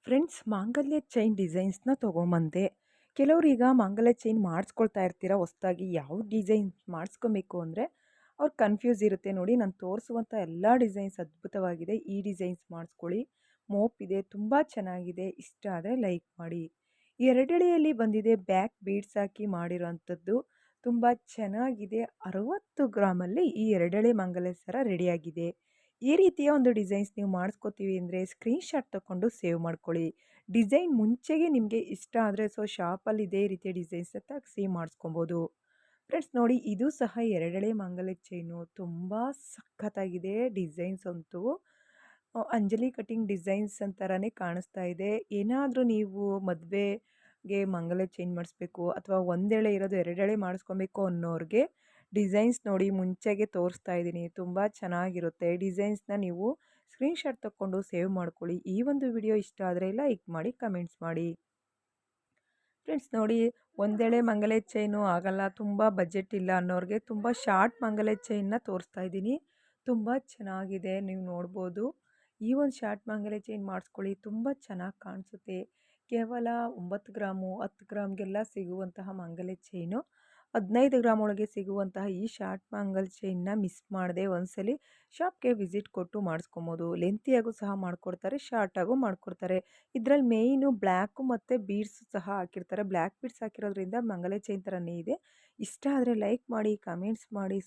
Friends, ಮಾಂಗಲ್ಯ chain ಡಿಸೈನ್ಸ್ನ ತೊಗೊಂಬಂದೆ. ಕೆಲವ್ರು ಈಗ ಮಾಂಗಲ್ಯ ಚೈನ್ ಮಾಡಿಸ್ಕೊಳ್ತಾ ಇರ್ತೀರ ಹೊಸ್ದಾಗಿ ಯಾವ ಡಿಸೈನ್ ಮಾಡಿಸ್ಕೊಬೇಕು ಅಂದರೆ ಅವ್ರು ಕನ್ಫ್ಯೂಸ್ ಇರುತ್ತೆ. ನೋಡಿ, ನಾನು ತೋರಿಸುವಂಥ ಎಲ್ಲ ಡಿಸೈನ್ಸ್ ಅದ್ಭುತವಾಗಿದೆ. ಈ ಡಿಸೈನ್ಸ್ ಮಾಡಿಸ್ಕೊಳ್ಳಿ. ಮೋಪ್ ಇದೆ, ತುಂಬ ಚೆನ್ನಾಗಿದೆ. ಇಷ್ಟ ಆದರೆ ಲೈಕ್ ಮಾಡಿ. ಈ ಎರಡೆಳೆಯಲ್ಲಿ ಬಂದಿದೆ ಬ್ಯಾಕ್ ಬೀಡ್ಸ್ ಹಾಕಿ ಮಾಡಿರೋಂಥದ್ದು. ತುಂಬ ಚೆನ್ನಾಗಿದೆ. 60 ಗ್ರಾಮಲ್ಲಿ ಈ ಎರಡೆಳೆ ಮಾಂಗಲ್ಯ ಸರ ರೆಡಿಯಾಗಿದೆ. ಈ ರೀತಿಯ ಒಂದು ಡಿಸೈನ್ಸ್ ನೀವು ಮಾಡಿಸ್ಕೋತೀವಿ ಅಂದರೆ ಸ್ಕ್ರೀನ್‌ಶಾಟ್ ತಗೊಂಡು ಸೇವ್ ಮಾಡ್ಕೊಳ್ಳಿ. ಡಿಸೈನ್ ಮುಂಚೆಗೆ ನಿಮಗೆ ಇಷ್ಟ ಆದರೆ ಶಾಪಲ್ಲಿ ಇದೇ ರೀತಿಯ ಡಿಸೈನ್ಸ್‌ನ ತೆಗ್ಸಿ ಮಾಡಿಸ್ಕೊಬೋದು. ಫ್ರೆಂಡ್ಸ್ ನೋಡಿ, ಇದು ಸಹ ಎರಡೆಳೆ ಮಾಂಗಲ್ಯ ಚೈನು. ತುಂಬ ಸಖತ್ತಾಗಿದೆ ಡಿಸೈನ್ಸ್ ಅಂತೂ. ಅಂಜಲಿ ಕಟಿಂಗ್ ಡಿಸೈನ್ಸ್ ಥರನೇ ಕಾಣಿಸ್ತಾ ಇದೆ. ಏನಾದರೂ ನೀವು ಮದುವೆಗೆ ಮಾಂಗಲ್ಯ ಚೈನ್ ಮಾಡಿಸ್ಬೇಕು ಅಥವಾ ಒಂದೆಳೆ ಇರೋದು ಎರಡೆಳೆ ಮಾಡಿಸ್ಕೊಬೇಕು ಅನ್ನೋರಿಗೆ ಡಿಸೈನ್ಸ್ ನೋಡಿ ಮುಂಚೆಗೆ ತೋರಿಸ್ತಾ ಇದ್ದೀನಿ. ತುಂಬ ಚೆನ್ನಾಗಿರುತ್ತೆ. ಡಿಸೈನ್ಸ್‌ನ ನೀವು ಸ್ಕ್ರೀನ್‌ಶಾಟ್ ತಗೊಂಡು ಸೇವ್ ಮಾಡ್ಕೊಳ್ಳಿ. ಈ ಒಂದು ವಿಡಿಯೋ ಇಷ್ಟ ಆದರೆ ಲೈಕ್ ಮಾಡಿ, ಕಮೆಂಟ್ಸ್ ಮಾಡಿ. ಫ್ರೆಂಡ್ಸ್ ನೋಡಿ, ಒಂದೆಳೆ ಮಂಗಲೆ ಚೈನು ಆಗಲ್ಲ, ತುಂಬ ಬಜೆಟ್ ಇಲ್ಲ ಅನ್ನೋರಿಗೆ ತುಂಬ ಶಾರ್ಟ್ ಮಂಗಲೆ ಚೈನ್ನ ತೋರಿಸ್ತಾ ಇದ್ದೀನಿ. ತುಂಬ ಚೆನ್ನಾಗಿದೆ, ನೀವು ನೋಡ್ಬೋದು. ಈ ಒಂದು ಶಾರ್ಟ್ ಮಂಗಲೆ ಚೈನ್ ಮಾಡಿಸ್ಕೊಳ್ಳಿ, ತುಂಬ ಚೆನ್ನಾಗಿ ಕಾಣಿಸುತ್ತೆ. ಕೇವಲ 9 ಗ್ರಾಮು 10 ಗ್ರಾಮ್ಗೆಲ್ಲ ಸಿಗುವಂತಹ ಮಂಗಲೆ ಚೈನು 15 ಗ್ರಾಮ್ ಒಳಗೆ ಸಿಗುವಂತಹ ಈ ಶಾರ್ಟ್ ಮಂಗಲ್ ಚೈನ್ನ ಮಿಸ್ ಮಾಡದೆ ಒಂದ್ಸಲಿ ಶಾಪ್ಗೆ ವಿಸಿಟ್ ಕೊಟ್ಟು ಮಾಡಿಸ್ಕೊಬೋದು. ಲೆಂತಿಯಾಗೂ ಸಹ ಮಾಡಿಕೊಡ್ತಾರೆ, ಶಾರ್ಟಾಗೂ ಮಾಡಿಕೊಡ್ತಾರೆ. ಇದರಲ್ಲಿ ಮೇಯ್ನು ಬ್ಲ್ಯಾಕು ಮತ್ತು ಬೀಡ್ಸ್ ಸಹ ಹಾಕಿರ್ತಾರೆ. ಬ್ಲ್ಯಾಕ್ ಬೀಡ್ಸ್ ಹಾಕಿರೋದ್ರಿಂದ ಮಂಗಲ ಚೈನ್ ಥರನೇ ಇದೆ. ಇಷ್ಟ ಆದರೆ ಲೈಕ್ ಮಾಡಿ, ಕಮೆಂಟ್ಸ್ ಮಾಡಿ.